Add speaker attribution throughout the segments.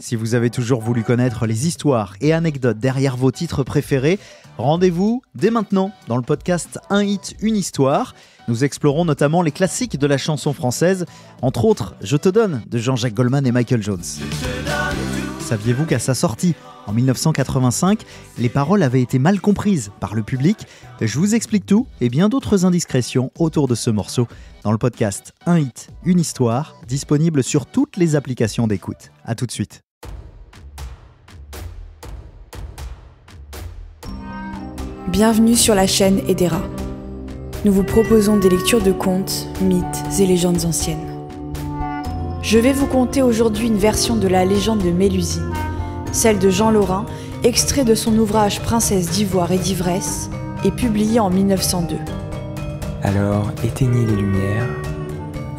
Speaker 1: Si vous avez toujours voulu connaître les histoires et anecdotes derrière vos titres préférés, rendez-vous dès maintenant dans le podcast Un hit, une histoire. Nous explorons notamment les classiques de la chanson française, entre autres Je te donne de Jean-Jacques Goldman et Michael Jones. Saviez-vous qu'à sa sortie en 1985, les paroles avaient été mal comprises par le public ? Je vous explique tout et bien d'autres indiscrétions autour de ce morceau dans le podcast Un hit, une histoire, disponible sur toutes les applications d'écoute. À tout de suite.
Speaker 2: Bienvenue sur la chaîne Edera. Nous vous proposons des lectures de contes, mythes et légendes anciennes. Je vais vous conter aujourd'hui une version de la légende de Mélusine, celle de Jean Laurin, extrait de son ouvrage Princesse d'ivoire et d'ivresse, et publié en 1902.
Speaker 3: Alors éteignez les lumières,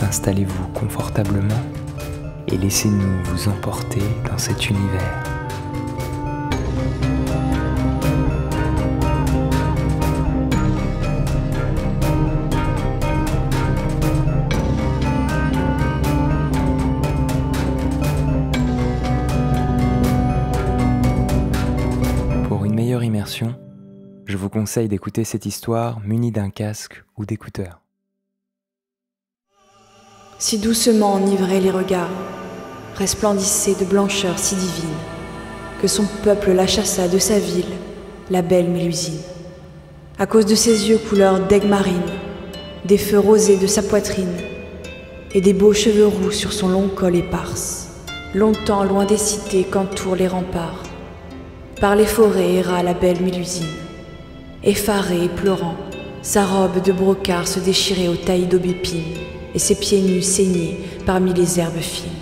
Speaker 3: installez-vous confortablement et laissez-nous vous emporter dans cet univers. Pour une meilleure immersion, je vous conseille d'écouter cette histoire munie d'un casque ou d'écouteurs.
Speaker 2: Si doucement enivraient les regards, resplendissait de blancheur si divine, que son peuple la chassa de sa ville, la belle Mélusine. À cause de ses yeux couleur d'aigue marine, des feux rosés de sa poitrine, et des beaux cheveux roux sur son long col éparse, longtemps loin des cités qu'entourent les remparts. Par les forêts erra la belle Mélusine. Effarée et pleurant, sa robe de brocart se déchirait aux tailles d'aubépine et ses pieds nus saignaient parmi les herbes fines.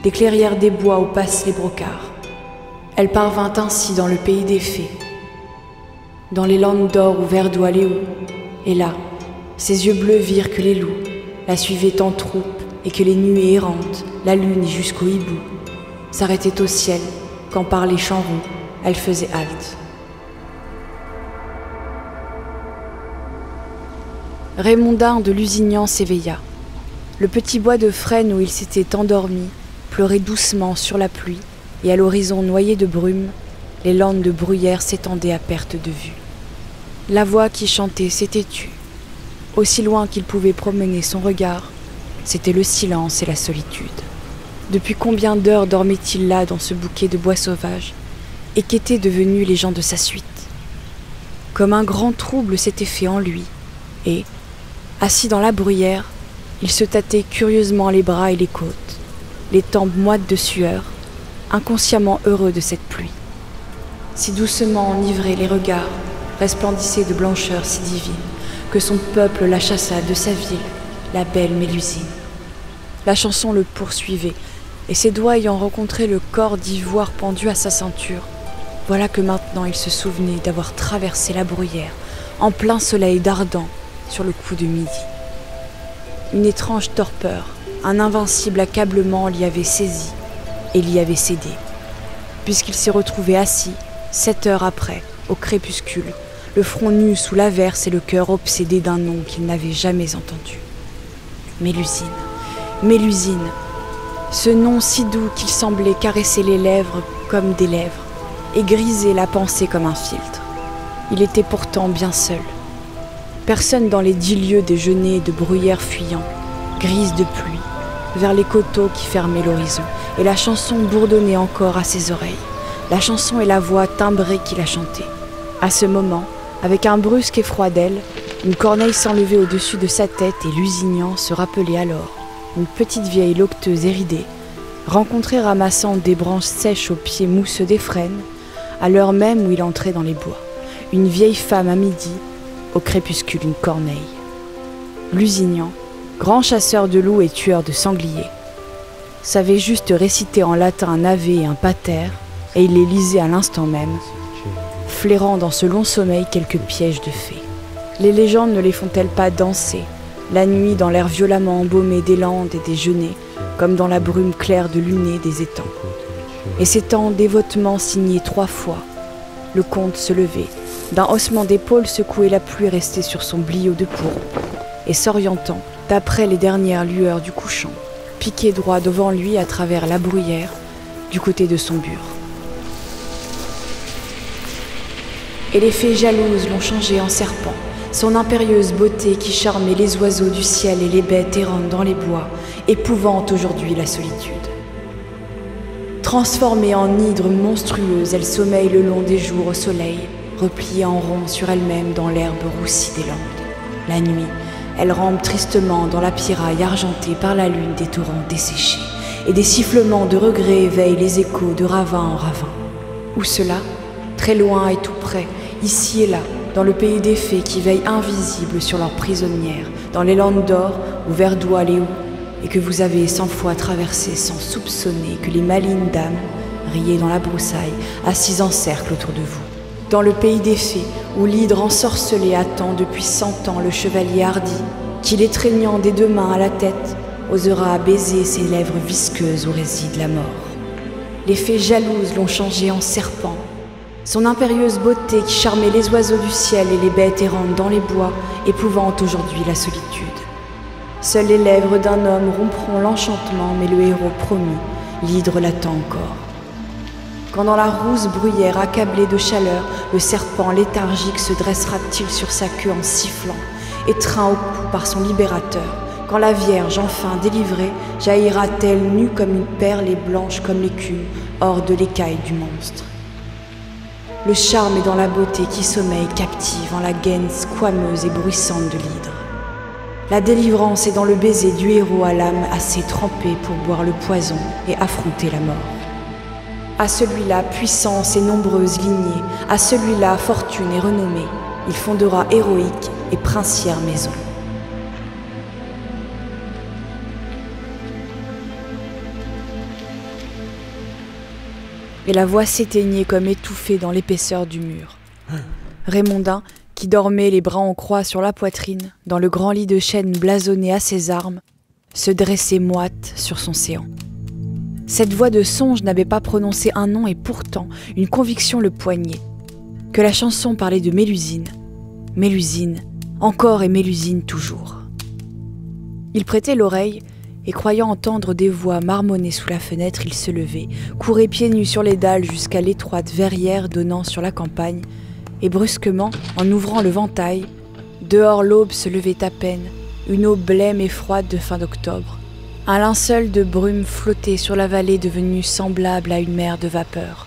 Speaker 2: Des clairières des bois où passent les brocards, elle parvint ainsi dans le pays des fées, dans les landes d'or où verdoient les houx, et là, ses yeux bleus virent que les loups la suivaient en troupe et que les nuées errantes, la lune jusqu'au hibou, s'arrêtaient au ciel quand par les champs roux, elle faisait halte. Raymondin de Lusignan s'éveilla. Le petit bois de frêne où il s'était endormi pleurait doucement sur la pluie, et à l'horizon noyé de brume, les landes de bruyère s'étendaient à perte de vue. La voix qui chantait s'était tue. Aussi loin qu'il pouvait promener son regard, c'était le silence et la solitude. Depuis combien d'heures dormait-il là dans ce bouquet de bois sauvages, et qu'étaient devenus les gens de sa suite ? Comme un grand trouble s'était fait en lui, et, assis dans la bruyère, il se tâtait curieusement les bras et les côtes, les tempes moites de sueur, inconsciemment heureux de cette pluie. Si doucement enivrés les regards, resplendissaient de blancheur si divine, que son peuple la chassa de sa ville, la belle Mélusine. La chanson le poursuivait, et ses doigts ayant rencontré le corps d'ivoire pendu à sa ceinture, voilà que maintenant il se souvenait d'avoir traversé la bruyère, en plein soleil d'Ardent, sur le coup de midi. Une étrange torpeur, un invincible accablement l'y avait saisi et l'y avait cédé, puisqu'il s'est retrouvé assis, 7 heures après, au crépuscule, le front nu sous l'averse et le cœur obsédé d'un nom qu'il n'avait jamais entendu. Mélusine, Mélusine, ce nom si doux qu'il semblait caresser les lèvres comme des lèvres et griser la pensée comme un filtre. Il était pourtant bien seul. Personne dans les 10 lieues de genêts et de bruyères fuyants, grises de pluie, vers les coteaux qui fermaient l'horizon, et la chanson bourdonnait encore à ses oreilles, la chanson et la voix timbrée qui la chantait. À ce moment, avec un brusque effroi d'elle, une corneille s'enlevait au-dessus de sa tête et Lusignan se rappelait alors une petite vieille loqueteuse et ridée, rencontrée ramassant des branches sèches aux pieds mousseux des frênes, à l'heure même où il entrait dans les bois. Une vieille femme à midi, au crépuscule une corneille. Lusignan, grand chasseur de loups et tueur de sangliers, savait juste réciter en latin un ave et un pater, et il les lisait à l'instant même, flairant dans ce long sommeil quelques pièges de fées. Les légendes ne les font-elles pas danser, la nuit dans l'air violemment embaumé des landes et des genêts, comme dans la brume claire de lunée des étangs. Et s'étant dévotement signé 3 fois, le comte se levait, d'un haussement d'épaule secouait la pluie restée sur son bliot de pourpre, et s'orientant, d'après les dernières lueurs du couchant, piquait droit devant lui à travers la bruyère, du côté de son bur. Et les fées jalouses l'ont changé en serpent, son impérieuse beauté qui charmait les oiseaux du ciel et les bêtes errantes dans les bois, épouvante aujourd'hui la solitude. Transformée en hydre monstrueuse, elle sommeille le long des jours au soleil, repliée en rond sur elle-même dans l'herbe roussie des landes. La nuit, elle rampe tristement dans la pierraille argentée par la lune des torrents desséchés, et des sifflements de regret éveillent les échos de ravin en ravin. Où cela? Très loin et tout près, ici et là, dans le pays des fées qui veillent invisibles sur leurs prisonnières, dans les landes d'or où verdoient les houes, et que vous avez 100 fois traversé sans soupçonner que les malignes dames riaient dans la broussaille, assises en cercle autour de vous. Dans le pays des fées, où l'hydre ensorcelé attend depuis 100 ans le chevalier hardi, qui l'étreignant des 2 mains à la tête, osera baiser ses lèvres visqueuses où réside la mort. Les fées jalouses l'ont changé en serpent, son impérieuse beauté qui charmait les oiseaux du ciel et les bêtes errantes dans les bois, épouvante aujourd'hui la solitude. Seules les lèvres d'un homme rompront l'enchantement, mais le héros promis, l'hydre l'attend encore. Quand dans la rousse bruyère accablée de chaleur, le serpent léthargique se dressera-t-il sur sa queue en sifflant, étreint au cou par son libérateur, quand la Vierge, enfin délivrée, jaillira-t-elle nue comme une perle et blanche comme l'écume, hors de l'écaille du monstre. Le charme est dans la beauté qui sommeille captive en la gaine squameuse et bruissante de l'hydre. La délivrance est dans le baiser du héros à l'âme assez trempée pour boire le poison et affronter la mort. À celui-là, puissance et nombreuse lignée, à celui-là, fortune et renommée, il fondera héroïque et princière maison. Et la voix s'éteignait comme étouffée dans l'épaisseur du mur. Raymondin, qui dormait les bras en croix sur la poitrine, dans le grand lit de chêne blasonné à ses armes, se dressait moite sur son séant. Cette voix de songe n'avait pas prononcé un nom et pourtant une conviction le poignait. Que la chanson parlait de Mélusine. Mélusine, encore et Mélusine toujours. Il prêtait l'oreille et croyant entendre des voix marmonner sous la fenêtre, il se levait, courait pieds nus sur les dalles jusqu'à l'étroite verrière donnant sur la campagne, et brusquement, en ouvrant le ventail, dehors l'aube se levait à peine, une eau blême et froide de fin d'octobre. Un linceul de brume flottait sur la vallée devenue semblable à une mer de vapeur.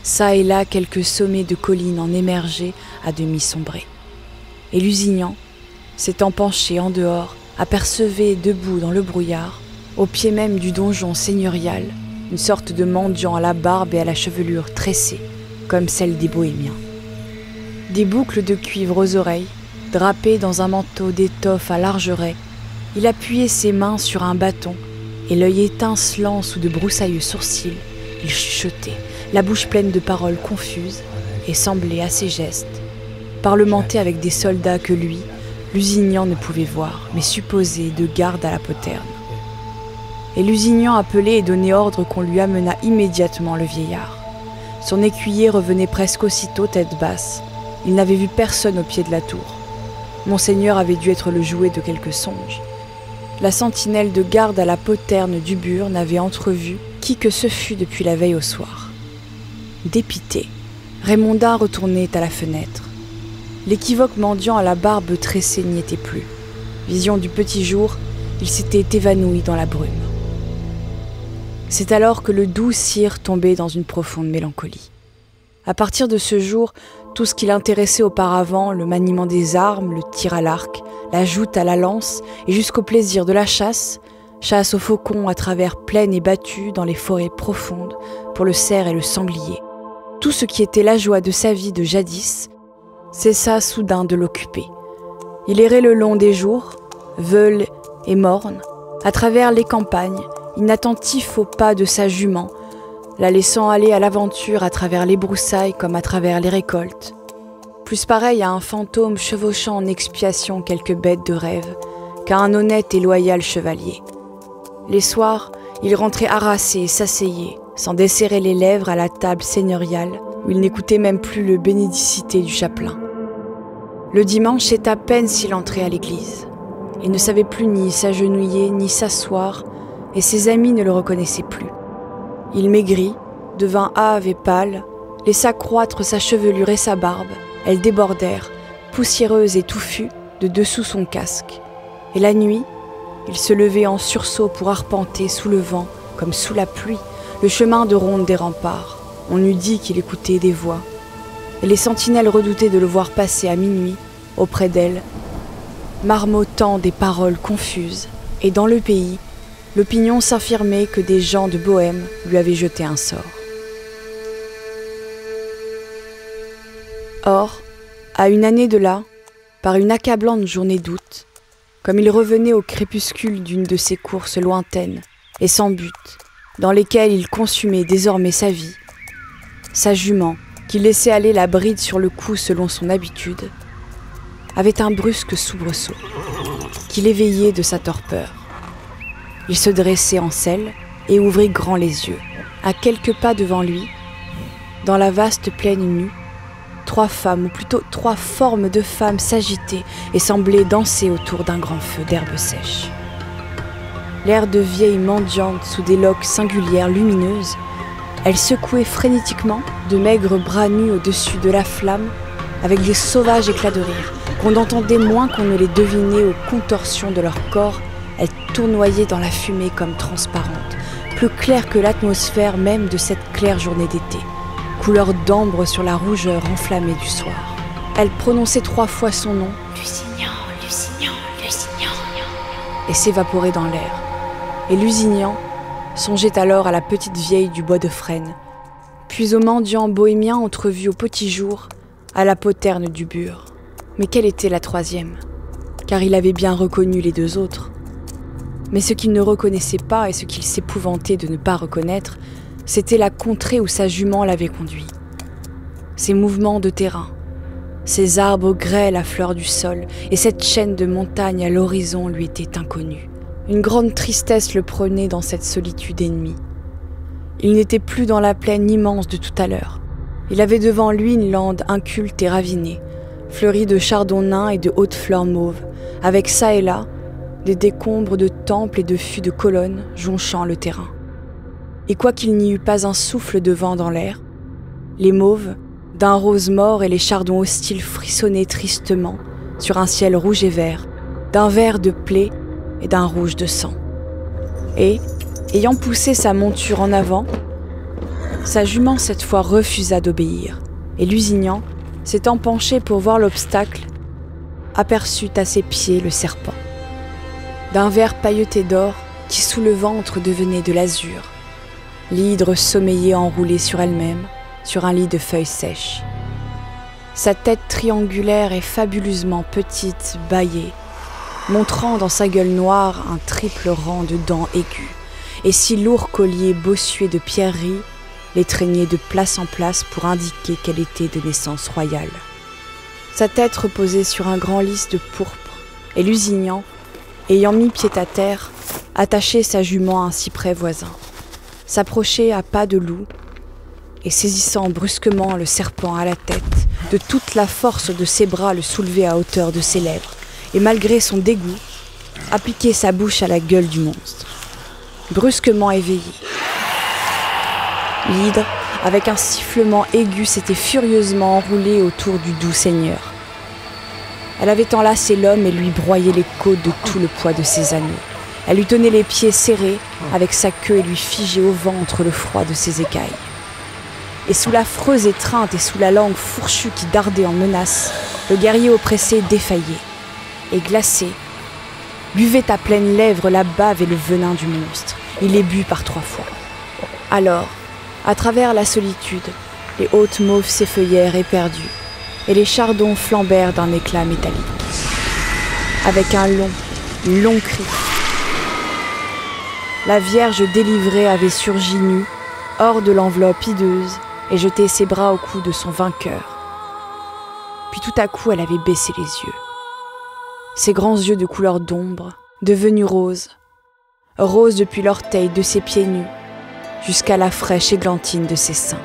Speaker 2: Ça et là, quelques sommets de collines en émergeaient à demi sombrés. Et Lusignan, s'étant penché en dehors, apercevait debout dans le brouillard, au pied même du donjon seigneurial, une sorte de mendiant à la barbe et à la chevelure tressée, comme celle des bohémiens. Des boucles de cuivre aux oreilles, drapé dans un manteau d'étoffe à larges raies, il appuyait ses mains sur un bâton, et l'œil étincelant sous de broussailleux sourcils, il chuchotait, la bouche pleine de paroles confuses, et semblait à ses gestes parlementer avec des soldats que lui, Lusignan ne pouvait voir, mais supposait de garde à la poterne. Et Lusignan appelait et donnait ordre qu'on lui amenât immédiatement le vieillard. Son écuyer revenait presque aussitôt tête basse. Il n'avait vu personne au pied de la tour. Monseigneur avait dû être le jouet de quelque songe. La sentinelle de garde à la poterne du bur n'avait entrevu qui que ce fût depuis la veille au soir. Dépité, Raymondin retournait à la fenêtre. L'équivoque mendiant à la barbe tressée n'y était plus. Vision du petit jour, il s'était évanoui dans la brume. C'est alors que le doux cire tombait dans une profonde mélancolie. À partir de ce jour, tout ce qui l'intéressait auparavant, le maniement des armes, le tir à l'arc, la joute à la lance, et jusqu'au plaisir de la chasse, chasse aux faucons à travers plaines et battues dans les forêts profondes, pour le cerf et le sanglier. Tout ce qui était la joie de sa vie de jadis, cessa soudain de l'occuper. Il errait le long des jours, veule et morne, à travers les campagnes, inattentif aux pas de sa jument, la laissant aller à l'aventure à travers les broussailles comme à travers les récoltes. Plus pareil à un fantôme chevauchant en expiation quelques bêtes de rêve qu'à un honnête et loyal chevalier. Les soirs, il rentrait harassé et s'asseyait, sans desserrer les lèvres à la table seigneuriale, où il n'écoutait même plus le bénédicité du chapelain. Le dimanche, c'est à peine s'il entrait à l'église. Il ne savait plus ni s'agenouiller, ni s'asseoir, et ses amis ne le reconnaissaient plus. Il maigrit, devint hâve et pâle, laissa croître sa chevelure et sa barbe. Elles débordèrent, poussiéreuses et touffues, de dessous son casque. Et la nuit, il se levait en sursaut pour arpenter sous le vent, comme sous la pluie, le chemin de ronde des remparts. On eût dit qu'il écoutait des voix. Et les sentinelles redoutaient de le voir passer à minuit, auprès d'elle, marmottant des paroles confuses. Et dans le pays, l'opinion s'affirmait que des gens de Bohême lui avaient jeté un sort. Or, à une année de là, par une accablante journée d'août, comme il revenait au crépuscule d'une de ces courses lointaines et sans but, dans lesquelles il consumait désormais sa vie, sa jument, qui laissait aller la bride sur le cou selon son habitude, avait un brusque soubresaut qui l'éveillait de sa torpeur. Il se dressait en selle et ouvrit grand les yeux. À quelques pas devant lui, dans la vaste plaine nue, 3 femmes, ou plutôt 3 formes de femmes s'agitaient et semblaient danser autour d'un grand feu d'herbe sèche. L'air de vieilles mendiantes sous des loques singulières lumineuses, elles secouaient frénétiquement de maigres bras nus au-dessus de la flamme avec des sauvages éclats de rire, qu'on entendait moins qu'on ne les devinait aux contorsions de leur corps. Elles tournoyaient dans la fumée comme transparentes, plus claires que l'atmosphère même de cette claire journée d'été, couleur d'ambre sur la rougeur enflammée du soir. Elle prononçait 3 fois son nom, Lusignan, Lusignan, Lusignan, et s'évaporait dans l'air. Et Lusignan songeait alors à la petite vieille du bois de frêne, puis au mendiant bohémien entrevu au petit jour, à la poterne du Bure. Mais quelle était la 3e? Car il avait bien reconnu les 2 autres. Mais ce qu'il ne reconnaissait pas et ce qu'il s'épouvantait de ne pas reconnaître, c'était la contrée où sa jument l'avait conduit. Ses mouvements de terrain, ces arbres grêles à fleur du sol et cette chaîne de montagnes à l'horizon lui étaient inconnus. Une grande tristesse le prenait dans cette solitude ennemie. Il n'était plus dans la plaine immense de tout à l'heure. Il avait devant lui une lande inculte et ravinée, fleurie de chardons nains et de hautes fleurs mauves, avec çà et là des décombres de temples et de fûts de colonnes jonchant le terrain. Et quoiqu'il n'y eût pas un souffle de vent dans l'air, les mauves, d'un rose mort et les chardons hostiles frissonnaient tristement sur un ciel rouge et vert, d'un vert de plaie et d'un rouge de sang. Et, ayant poussé sa monture en avant, sa jument cette fois refusa d'obéir, et Lusignan, s'étant penché pour voir l'obstacle, aperçut à ses pieds le serpent, d'un vert pailleté d'or qui sous le ventre devenait de l'azur. L'hydre sommeillait enroulée sur elle-même, sur un lit de feuilles sèches. Sa tête triangulaire et fabuleusement petite bâillait, montrant dans sa gueule noire un triple rang de dents aiguës, et 6 lourds colliers bossués de pierreries l'étreignaient de place en place pour indiquer qu'elle était de naissance royale. Sa tête reposait sur un grand lys de pourpre, et Lusignan, ayant mis pied à terre, attachait sa jument à un cyprès voisin, s'approchait à pas de loup, et saisissant brusquement le serpent à la tête, de toute la force de ses bras le soulevait à hauteur de ses lèvres, et malgré son dégoût, appliquait sa bouche à la gueule du monstre. Brusquement éveillé, l'hydre, avec un sifflement aigu, s'était furieusement enroulée autour du doux seigneur. Elle avait enlacé l'homme et lui broyé les côtes de tout le poids de ses anneaux. Elle lui tenait les pieds serrés avec sa queue et lui figeait au ventre le froid de ses écailles. Et sous l'affreuse étreinte et sous la langue fourchue qui dardait en menace, le guerrier oppressé défaillait et glacé, buvait à pleines lèvres la bave et le venin du monstre. Il les but par 3 fois. Alors, à travers la solitude, les hautes mauves s'effeuillèrent éperdues, et les chardons flambèrent d'un éclat métallique. Avec un long cri, la Vierge délivrée avait surgi nue, hors de l'enveloppe hideuse, et jeté ses bras au cou de son vainqueur. Puis tout à coup, elle avait baissé les yeux. Ses grands yeux de couleur d'ombre, devenus roses depuis l'orteil de ses pieds nus, jusqu'à la fraîche églantine de ses seins.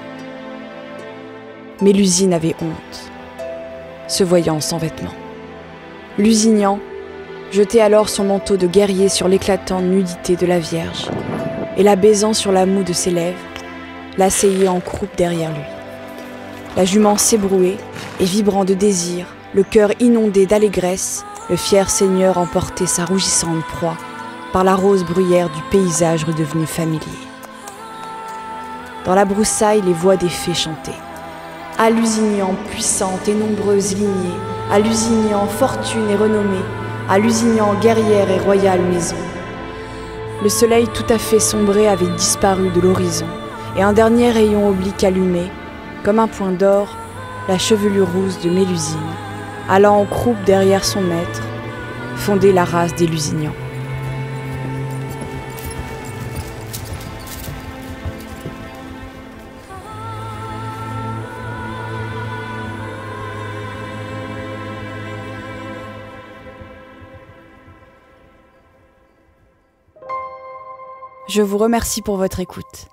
Speaker 2: Mélusine avait honte, se voyant sans vêtements. Lusignan jetait alors son manteau de guerrier sur l'éclatante nudité de la Vierge, et la baisant sur la moue de ses lèvres, l'asseyait en croupe derrière lui. La jument s'ébrouait, et vibrant de désir, le cœur inondé d'allégresse, le fier seigneur emportait sa rougissante proie par la rose bruyère du paysage redevenu familier. Dans la broussaille, les voix des fées chantaient. À Lusignan, puissante et nombreuse lignée, à Lusignan, fortune et renommée, à Lusignan, guerrière et royale maison. Le soleil tout à fait sombré avait disparu de l'horizon, et un dernier rayon oblique allumait, comme un point d'or, la chevelure rousse de Mélusine, allant en croupe derrière son maître, fonder la race des Lusignans. Je vous remercie pour votre écoute.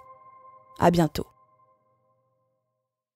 Speaker 2: À bientôt.